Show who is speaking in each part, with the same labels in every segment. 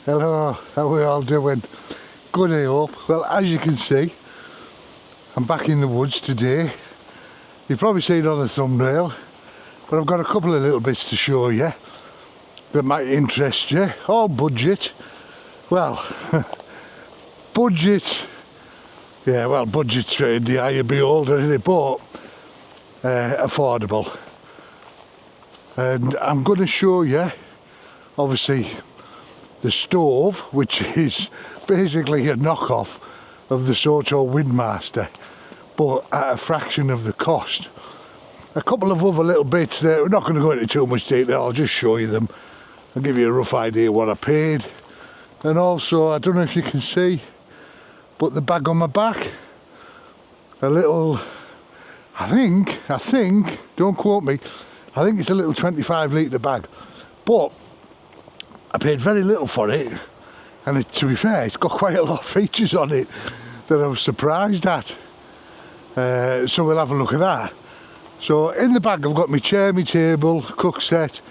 Speaker 1: Hello, how are we all doing? Good, I hope. Well, as you can see, I'm back in the woods today. You've probably seen it on the thumbnail, but I've got a couple of little bits to show you that might interest you. All budget. Well, budget. Yeah, well, budget's in the eye of the beholder, isn't it? But affordable. And I'm going to show you, obviously, the stove, which is basically a knockoff of the SOTO Windmaster, but at a fraction of the cost. A couple of other little bits there, we're not going to go into too much detail, I'll just show you them. I'll give you a rough idea what I paid. And also, I don't know if you can see, but the bag on my back, a little, I think, don't quote me, I think it's a little 25 litre bag. But I paid very little for it, and to be fair, it's got quite a lot of features on it that I was surprised at. So we'll have a look at that. So in the bag I've got my chair, my table, cook set,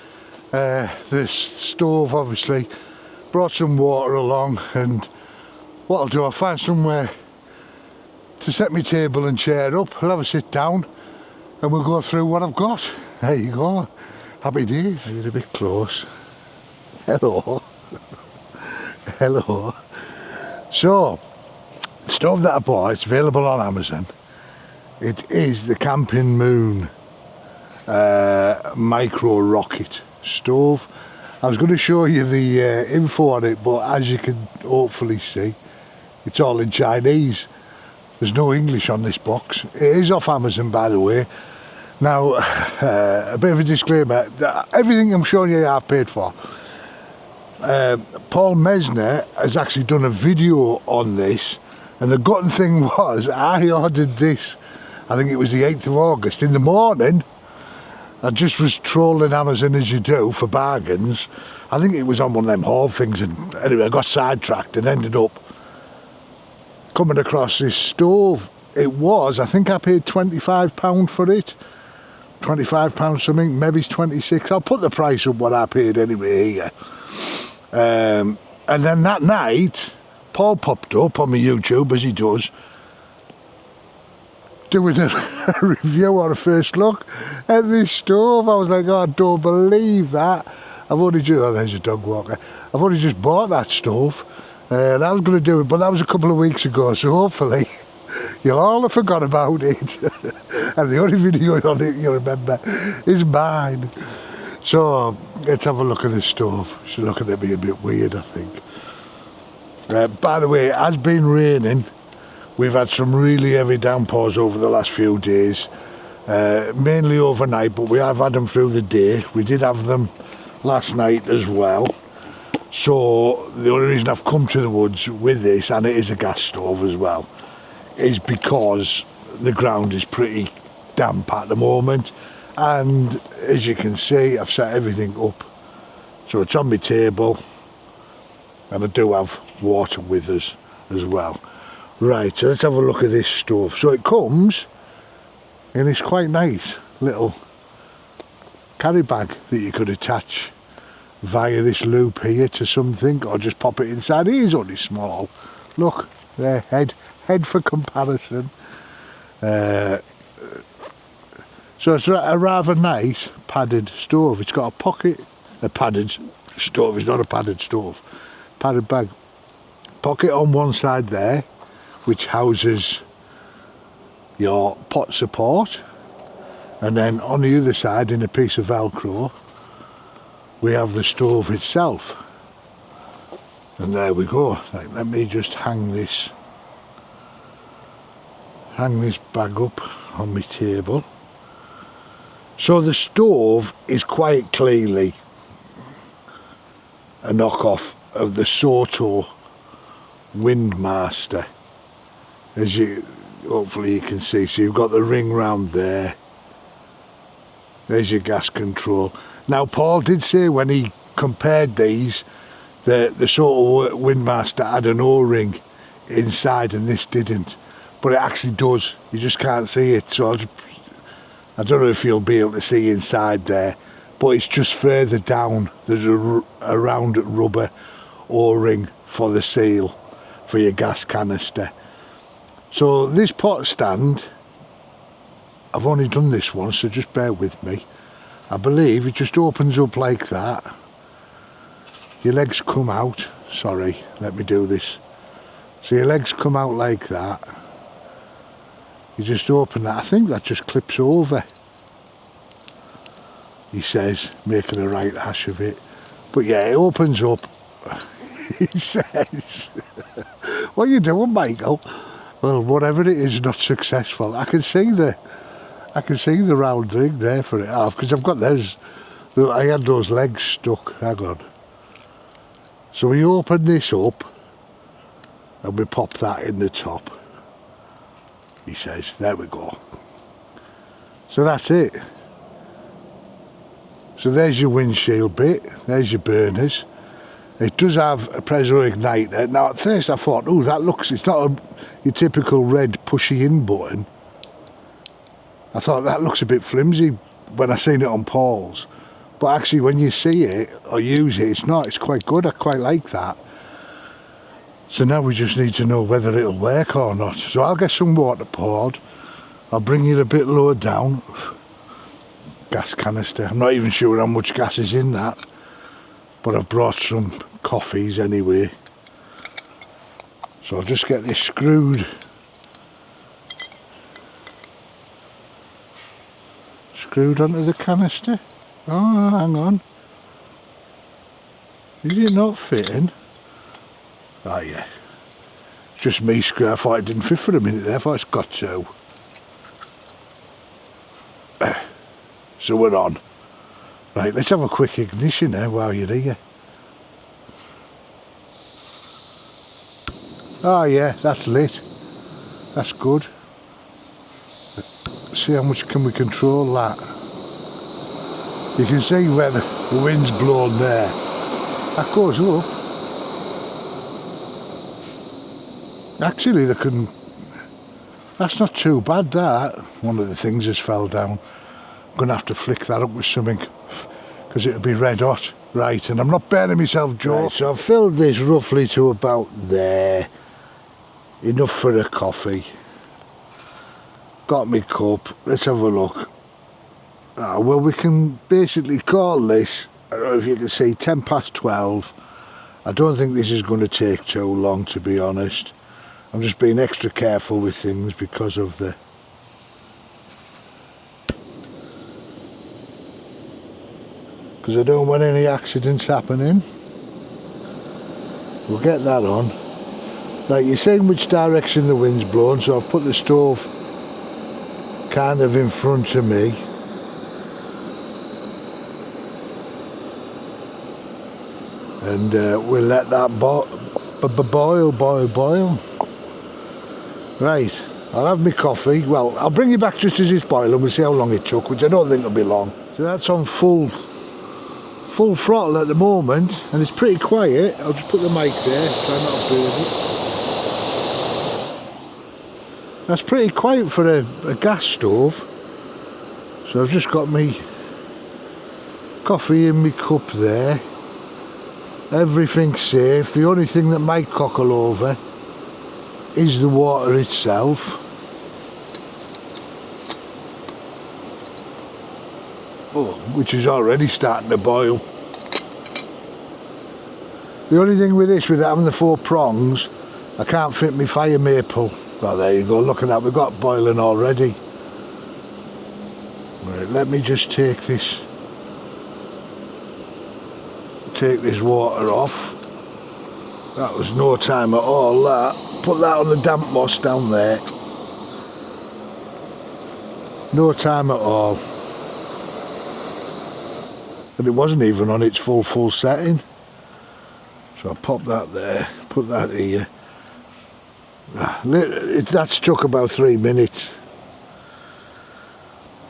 Speaker 1: the stove obviously, brought some water along, and what I'll do, I'll find somewhere to set my table and chair up. I'll have a sit down and we'll go through what I've got. There you go, happy days. You're a bit close. Hello. Hello. So, the stove that I bought, it's available on Amazon. It is the Campingmoon Micro-rocket stove. I was going to show you the info on it, but as you can hopefully see, it's all in Chinese. There's no English on this box. It is off Amazon, by the way. Now, a bit of a disclaimer, everything I'm showing you I've paid for. Paul Mesner has actually done a video on this, and the gutting thing was, I ordered this, I think it was the 8th of August, in the morning. I just was trolling Amazon as you do for bargains. I think it was on one of them haul things, and anyway I got sidetracked and ended up coming across this stove. It was, I think I paid £25 for it, £25 something, maybe it's 26. I'll put the price of what I paid anyway here. And then that night, Paul popped up on my YouTube, as he does, doing a review or a first look at this stove. I was like, oh, I don't believe that. I've only just, oh, there's a dog walker. I've only just bought that stove, and I was going to do it, but that was a couple of weeks ago, so hopefully you'll all have forgot about it. And the only video on it you remember is mine. So let's have a look at this stove. She's looking at me a bit weird, I think. By the way, it has been raining. We've had some really heavy downpours over the last few days, mainly overnight, but we have had them through the day. We did have them last night as well. So the only reason I've come to the woods with this, and it is a gas stove as well, is because the ground is pretty damp at the moment. And as you can see, I've set everything up, so it's on my table, and I do have water with us as well. Right, so let's have a look at this stove. So it comes in this quite nice little carry bag that you could attach via this loop here to something, or just pop it inside. It is only small. Look there, head for comparison. So it's a rather nice padded stove. It's got a pocket, a padded stove, it's not a padded stove, padded bag. Pocket on one side there, which houses your pot support, and then on the other side, in a piece of Velcro, we have the stove itself. And there we go. Like, let me just hang this bag up on my table. So the stove is quite clearly a knockoff of the SOTO Windmaster, as you hopefully you can see. So you've got the ring round there. There's your gas control. Now Paul did say when he compared these, the SOTO Windmaster had an O-ring inside and this didn't, but it actually does. You just can't see it. So I don't know if you'll be able to see inside there, but it's just further down. There's a round rubber O-ring for the seal for your gas canister. So this pot stand, I've only done this once, so just bear with me. I believe it just opens up like that. Your legs come out. Sorry, let me do this. So your legs come out like that. You just open that. I think that just clips over, he says, making a right hash of it. But yeah, it opens up. He says, what are you doing, Michael? Well, whatever it is, not successful. I can see the round ring there for it off, because I've got those. I had those legs stuck. Hang on. So we open this up and we pop that in the top. He says, there we go. So that's it. So there's your windshield bit, there's your burners. It does have a piezo igniter. Now at first I thought, oh, that looks, it's not your typical red pushy in button. I thought that looks a bit flimsy when I seen it on Paul's. But actually when you see it or use it, it's not, it's quite good. I quite like that. So now we just need to know whether it'll work or not. So I'll get some water poured. I'll bring it a bit lower down. Gas canister. I'm not even sure how much gas is in that. But I've brought some coffees anyway. So I'll just get this screwed. Screwed onto the canister. Oh, hang on. Is it not fitting? Oh yeah. It's just me screw. I thought it didn't fit for a minute there. I thought it's got to. So we're on. Right, let's have a quick ignition there while you're here. Oh yeah, that's lit. That's good. See how much can we control that. You can see where the wind's blown there. That goes up. Actually, they can. That's not too bad, that. One of the things has fell down. I'm going to have to flick that up with something, because it'll be red hot. Right, and I'm not burning myself, Joe. Right, so I've filled this roughly to about there. Enough for a coffee. Got me cup. Let's have a look. Well, we can basically call this, I don't know if you can see, 10 past 12. I don't think this is going to take too long, to be honest. I'm just being extra careful with things because of the... because I don't want any accidents happening. We'll get that on. Right, you're saying which direction the wind's blowing, so I've put the stove kind of in front of me. And we'll let that boil. Right, I'll have my coffee. Well, I'll bring you back just as it's boiling. We'll see how long it took, which I don't think will be long. So that's on full throttle at the moment, and it's pretty quiet. I'll just put the mic there, try not to burn it. That's pretty quiet for a gas stove. So I've just got me coffee in my cup there. Everything's safe. The only thing that might cockle over is the water itself. Oh, which is already starting to boil. The only thing with this, with having the 4 prongs, I can't fit my fire maple. Well, there you go, look at that, we've got boiling already. Right, let me just take this water off. That was no time at all, that. Put that on the damp moss down there. No time at all. And it wasn't even on its full setting. So I'll pop that there, put that here. That's took about 3 minutes.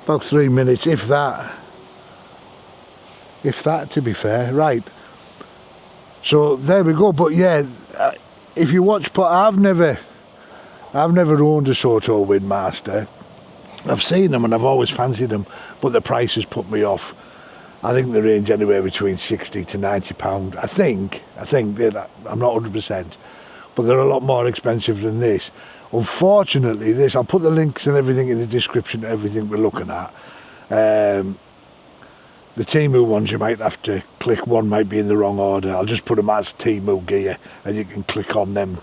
Speaker 1: About 3 minutes, if that. If that, to be fair. Right. So there we go. But yeah, if you watch, I've never owned a SOTO Windmaster. I've seen them and I've always fancied them, but the price has put me off. I think they range anywhere between £60 to £90. I think I'm not 100%, but they're a lot more expensive than this. Unfortunately, this, I'll put the links and everything in the description to everything we're looking at. The Teemu ones, you might have to click, one might be in the wrong order. I'll just put them as Teemu gear and you can click on them.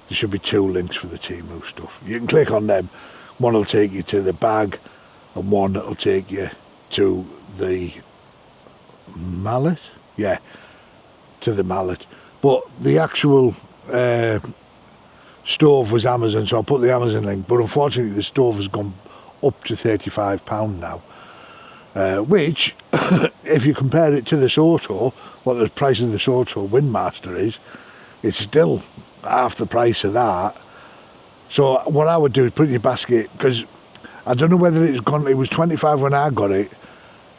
Speaker 1: There should be 2 links for the Teemu stuff. You can click on them. One will take you to the bag and one will take you to the mallet. Yeah, to the mallet. But the actual stove was Amazon, so I'll put the Amazon link. But unfortunately the stove has gone up to £35 now. Which, if you compare it to the SOTO, what the price of the SOTO Windmaster is, it's still half the price of that. So what I would do is put it in your basket, because I don't know whether it's gone, it was 25 when I got it.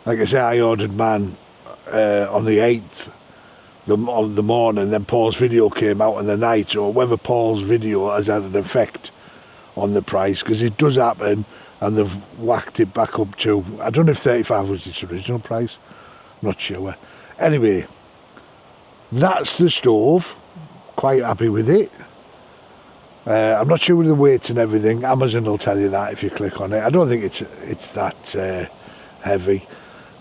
Speaker 1: Like I say, I ordered mine on the 8th, on the morning, then Paul's video came out on the night, or whether Paul's video has had an effect on the price, because it does happen. And they've whacked it back up to, I don't know if 35 was its original price, not sure. Anyway, that's the stove, quite happy with it. I'm not sure with the weights and everything. Amazon will tell you that if you click on it. I don't think it's that heavy.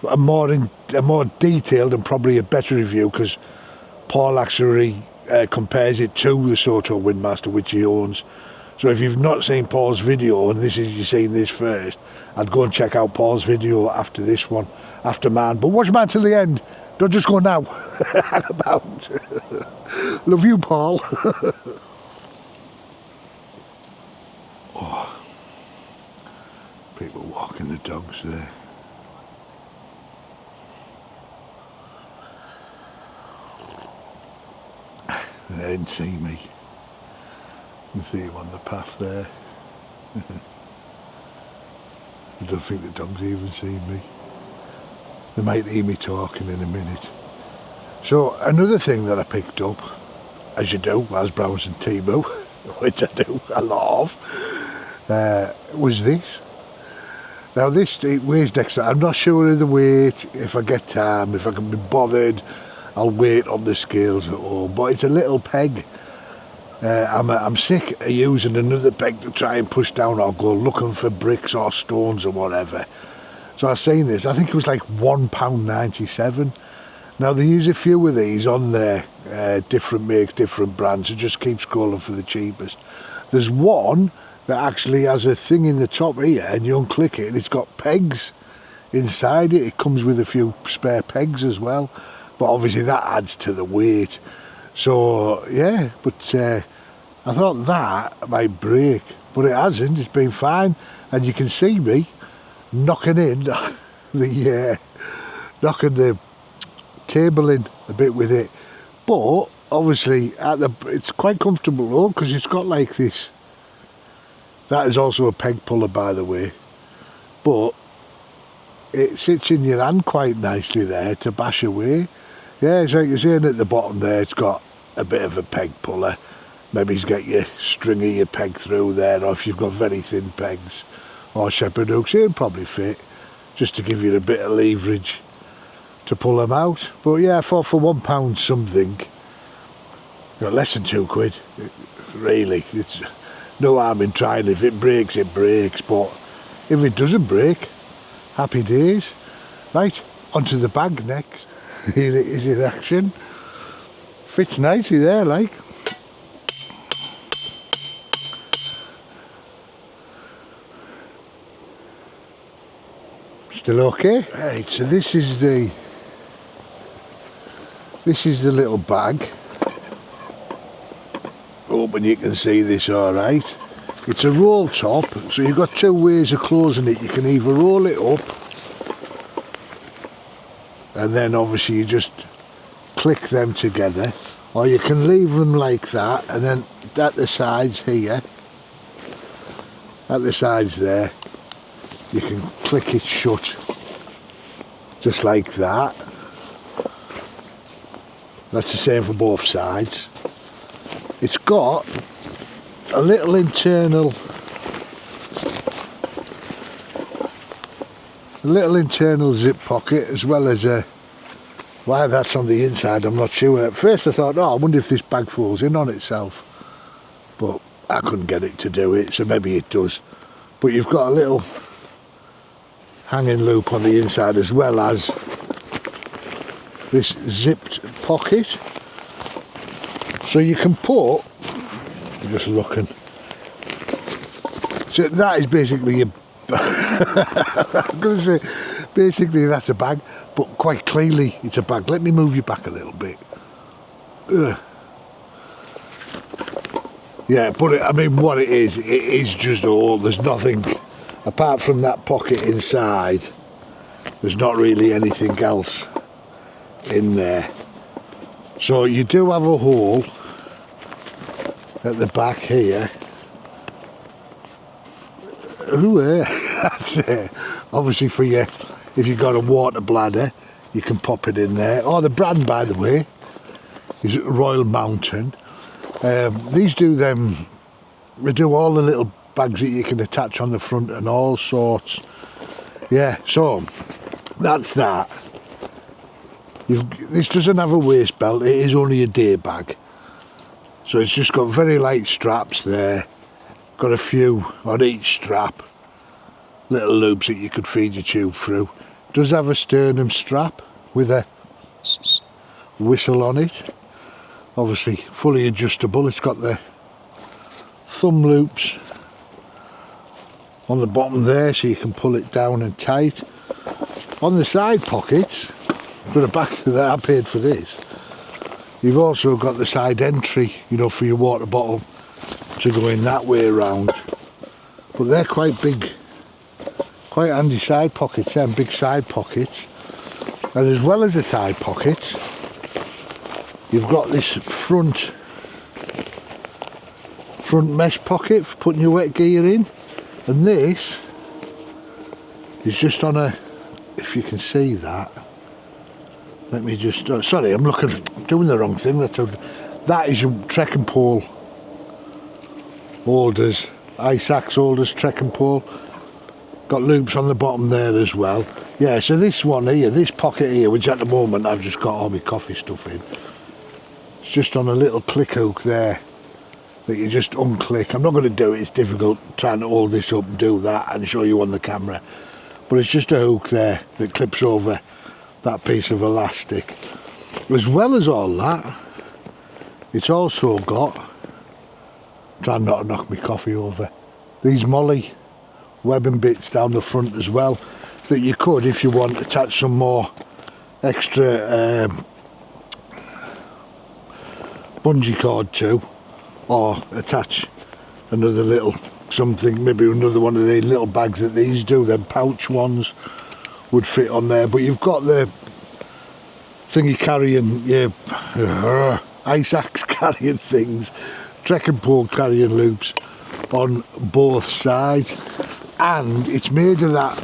Speaker 1: A more detailed and probably a better review, because Paul actually compares it to the SOTO Windmaster, which he owns. So if you've not seen Paul's video, and you're seeing this first, I'd go and check out Paul's video after this one, after mine. But watch mine till the end. Don't just go now. Hang about. Love you, Paul. Oh, people walking the dogs there. They didn't see me. You can see him on the path there. I don't think the dogs even see me. They might hear me talking in a minute. So another thing that I picked up, as you do, as browsing Teemu, which I do a lot of, was this. Now this, it weighs next to, I'm not sure of the weight. If I get time, if I can be bothered, I'll weigh it on the scales at home. But it's a little peg. I'm sick of using another peg to try and push down or go looking for bricks or stones or whatever. So I was saying this, I think it was like £1.97. Now they use a few of these on there, different makes, different brands, so just keep scrolling for the cheapest. There's one that actually has a thing in the top here and you unclick it and it's got pegs inside it. It comes with a few spare pegs as well, but obviously that adds to the weight. So yeah, but I thought that might break, but it hasn't. It's been fine, and you can see me knocking in knocking the table in a bit with it. But obviously, it's quite comfortable though, because it's got like this. That is also a peg puller, by the way, but it sits in your hand quite nicely there to bash away. Yeah, it's like you're saying at the bottom there, it's got a bit of a peg puller. Maybe he's got your stringy, your peg through there, or if you've got very thin pegs or shepherd hooks, it'll probably fit, just to give you a bit of leverage to pull them out. But yeah, I thought for £1 something, less than £2, really, it's no harm in trying. If it breaks, it breaks, but if it doesn't break, happy days. Right, onto the bag next. Here it is in action. Fits nicely there, like. Still okay? Right, so this is the little bag. Hoping you can see this alright. It's a roll top, so you've got 2 ways of closing it. You can either roll it up, and then obviously you just click them together, or you can leave them like that, and then at the sides here, at the sides there, you can click it shut, just like that. That's the same for both sides. It's got a little little internal zip pocket, as well as a, why that's on the inside I'm not sure. At first I thought, oh, I wonder if this bag folds in on itself, but I couldn't get it to do it, so maybe it does. But you've got a little hanging loop on the inside, as well as this zipped pocket, so you can put, I'm just looking, so that is basically your I'm going to say basically that's a bag, but quite clearly it's a bag. Let me move you back a little bit. Yeah, but I mean, what it is just all, there's nothing apart from that pocket inside. There's not really anything else in there. So you do have a hole at the back here. That's it. Obviously for you, if you've got a water bladder, you can pop it in there. Oh, the brand, by the way, is Royal Mountain. These do them, they do all the little bags that you can attach on the front and all sorts. Yeah, so that's that. This doesn't have a waist belt, it is only a day bag. So it's just got very light straps there. Got a few on each strap. Little loops that you could feed your tube through. Does have a sternum strap with a whistle on it. Obviously fully adjustable. It's got the thumb loops on the bottom there, so you can pull it down and tight. On the side pockets, for the back that I paid for this, you've also got the side entry, you know, for your water bottle to go in that way around. But they're quite big, quite handy side pockets, them big side pockets. And as well as the side pockets, you've got this front mesh pocket for putting your wet gear in. And this is just on a, if you can see that, let me just, sorry, I'm doing the wrong thing. That is your trekking pole holders, ice axe holders, trekking pole. Got loops on the bottom there as well. Yeah, so this one here, this pocket here, which at the moment I've just got all my coffee stuff in, it's just on a little click hook there that you just unclick. I'm not going to do it, it's difficult trying to hold this up and do that and show you on the camera. But it's just a hook there that clips over that piece of elastic. As well as all that, it's also got, trying not to knock my coffee over, these molly webbing bits down the front as well, that you could, if you want, attach some more extra bungee cord to, or attach another little something, maybe another one of the little bags that these do, them pouch ones would fit on there. But you've got the thingy carrying, yeah, ice axe carrying things, trekking pole carrying loops on both sides, and it's made of that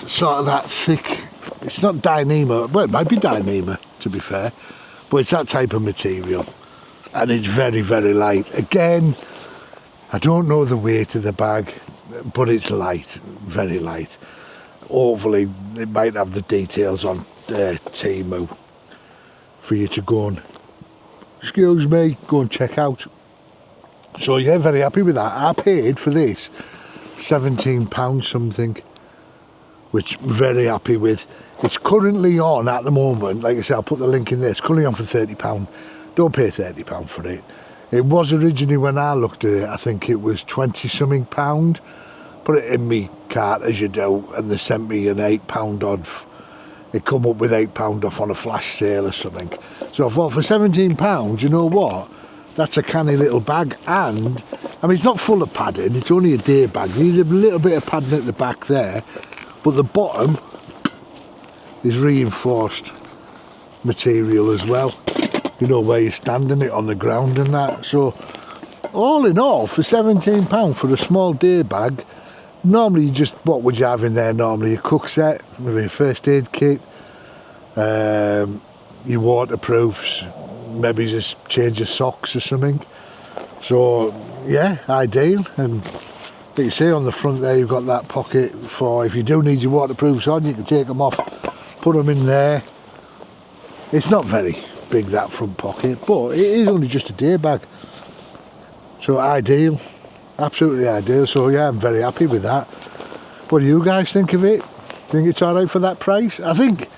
Speaker 1: sort of that thick, it's not Dyneema, well it might be Dyneema to be fair, but it's that type of material, and it's very, very light. Again, I don't know the weight of the bag, but it's light, very light. Hopefully it might have the details on Teeu for you to go and, excuse me, go and check out. So yeah, very happy with that. I paid for this £17 something, which very happy with. It's currently on at the moment, like I said, I'll put the link in there, it's currently on for £30. Don't pay £30 for it. It was originally, when I looked at it, I think it was 20 something pound. Put it in me cart as you do, and they sent me an £8 off. It come up with £8 off on a flash sale or something. So I thought, for £17, you know what? That's a canny little bag, and I mean, it's not full of padding, it's only a day bag. There's a little bit of padding at the back there, but the bottom is reinforced material as well. You know, where you're standing it on the ground and that. So all in all, for £17 for a small day bag, normally just, what would you have in there normally? A cook set, maybe a first aid kit, your waterproofs, maybe just change of socks or something. So yeah, ideal, and But you see on the front there you've got that pocket for if you do need your waterproofs on, you can take them off, put them in there. It's not very big, that front pocket, but it is only just a day bag. So ideal, absolutely ideal. So yeah, I'm very happy with that. What do you guys think of it? Think it's alright for that price? I think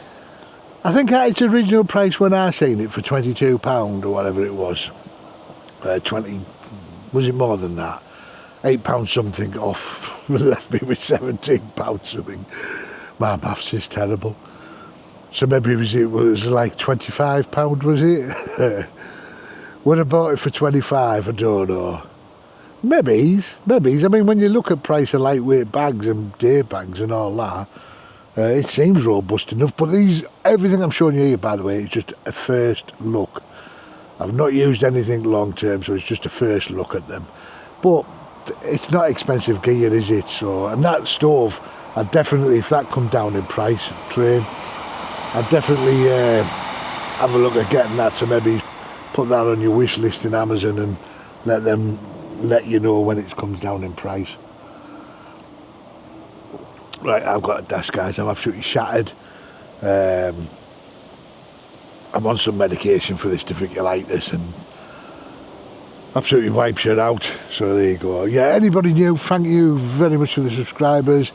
Speaker 1: at its original price when I seen it for £22 or whatever it was, 20, was it more than that? £8 something off, left me with £17 something. My maths is terrible. So maybe it was like £25, was it? When I bought it for 25, I don't know. Maybe. I mean, when you look at price of lightweight bags and day bags and all that, it seems robust enough. But everything I'm showing you here, by the way, is just a first look. I've not used anything long term, so it's just a first look at them. But it's not expensive gear, is it? So, and that stove, I'd definitely, if that come down in price, train, I'd definitely have a look at getting that. So maybe put that on your wish list in Amazon and let them let you know when it comes down in price. Right, I've got a dash, guys. I'm absolutely shattered. I'm on some medication for this difficulitis and absolutely wipes you out. So there you go. Yeah, anybody new, thank you very much for the subscribers,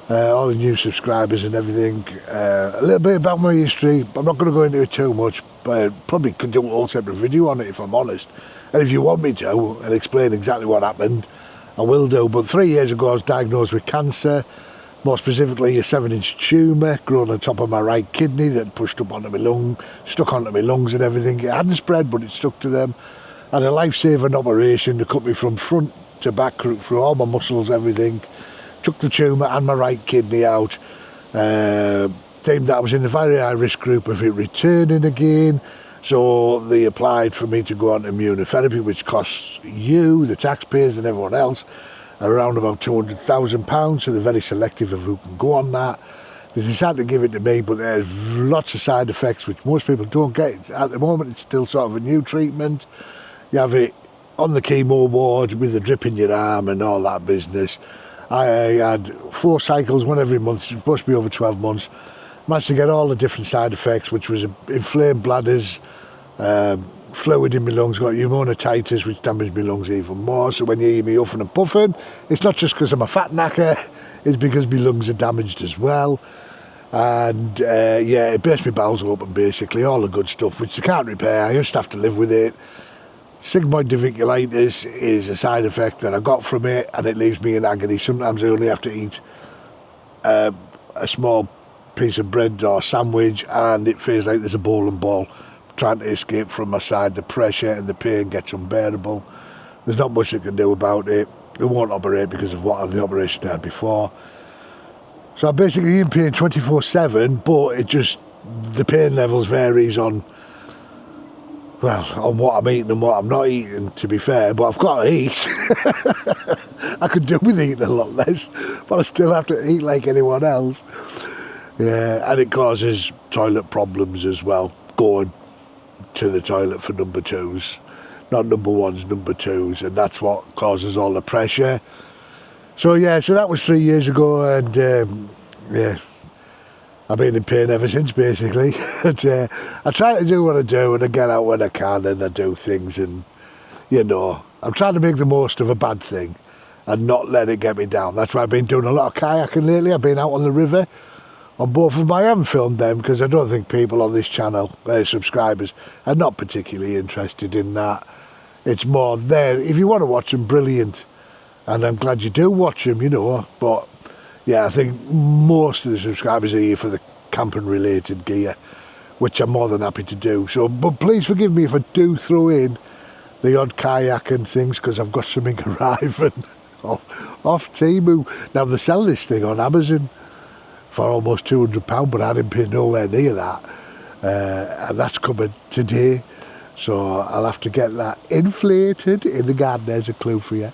Speaker 1: all the new subscribers and everything. A little bit about my history. I'm not going to go into it too much, but I probably could do a whole separate video on it if I'm honest. And if you want me to and explain exactly what happened, I will do. But 3 years ago I was diagnosed with cancer, more specifically a 7-inch tumour growing on top of my right kidney that pushed up onto my lung, stuck onto my lungs and everything. It hadn't spread, but it stuck to them. I had a life-saving operation to cut me from front to back through all my muscles, everything. Took the tumour and my right kidney out. Deemed that I was in a very high risk group of it returning again. So they applied for me to go on immunotherapy, which costs you, the taxpayers and everyone else, around about £200,000. So they're very selective of who can go on that. They decided to give it to me, but there's lots of side effects which most people don't get. At the moment it's still sort of a new treatment. You have it on the chemo ward with a drip in your arm and all that business. I had 4 cycles, one every month. It's supposed to be over 12 months. Managed to get all the different side effects, which was inflamed bladders, fluid in my lungs, got pneumonitis, which damaged my lungs even more. So when you hear me huffing and puffing, it's not just because I'm a fat knacker, it's because my lungs are damaged as well. And yeah, it burst my bowels open basically, all the good stuff, which you can't repair. I just have to live with it. Sigmoid diverticulitis is a side effect that I got from it, and it leaves me in agony. Sometimes I only have to eat a small piece of bread or sandwich and it feels like there's a bowling ball trying to escape from my side. The pressure and the pain gets unbearable. There's not much they can do about it. They won't operate because of what the operation I had before. So I'm basically in pain 24/7, but it just, the pain levels varies on, well, on what I'm eating and what I'm not eating, to be fair, but I've got to eat. I could do with eating a lot less, but I still have to eat like anyone else. Yeah, and it causes toilet problems as well, going to the toilet for number 2s. Not number 1s, number 2s, and that's what causes all the pressure. So yeah, so that was 3 years ago, and yeah, I've been in pain ever since basically. But, I try to do what I do and I get out when I can and I do things, and you know, I'm trying to make the most of a bad thing and not let it get me down. That's why I've been doing a lot of kayaking lately. I've been out on the river on both of them. I haven't filmed them because I don't think people on this channel, subscribers, are not particularly interested in that. It's more there, if you want to watch them, brilliant, and I'm glad you do watch them, you know. But yeah, I think most of the subscribers are here for the camping related gear, which I'm more than happy to do. So, but please forgive me if I do throw in the odd kayak and things, because I've got something arriving off Teeu. Now they sell this thing on Amazon for almost £200, but I didn't pay nowhere near that, and that's coming today. So I'll have to get that inflated in the garden. There's a clue for you,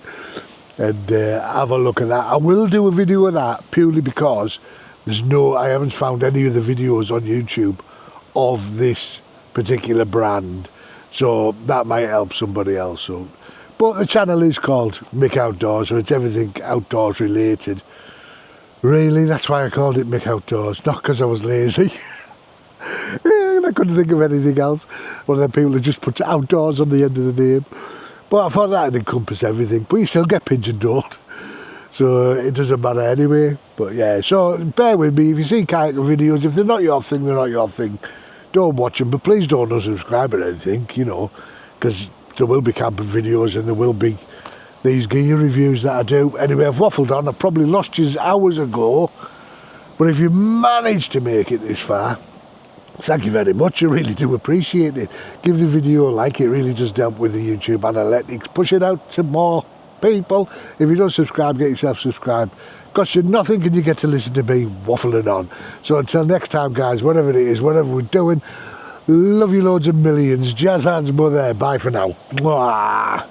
Speaker 1: and have a look at that. I will do a video of that purely because I haven't found any of the videos on YouTube of this particular brand, so that might help somebody else. So, But the channel is called Mick Outdoors, so it's everything outdoors related. Really, that's why I called it Mick Outdoors, not because I was lazy. I couldn't think of anything else. One of them people who just put outdoors on the end of the name. But I thought that would encompass everything. But you still get pigeon-toed, so it doesn't matter anyway. But yeah, so bear with me. If you see kayak videos, if they're not your thing, they're not your thing. Don't watch them, but please don't unsubscribe or anything, you know, because there will be camping videos and there will be these gear reviews that I do. Anyway, I've waffled on. I probably lost you hours ago. But if you managed to make it this far, thank you very much. I really do appreciate it. Give the video a like. It really does help with the YouTube analytics. Push it out to more people. If you don't subscribe, get yourself subscribed. Costs you nothing and you get to listen to me waffling on. So until next time, guys, whatever it is, whatever we're doing, love you loads of millions. Jazz hands, mother. Bye for now. Mwah.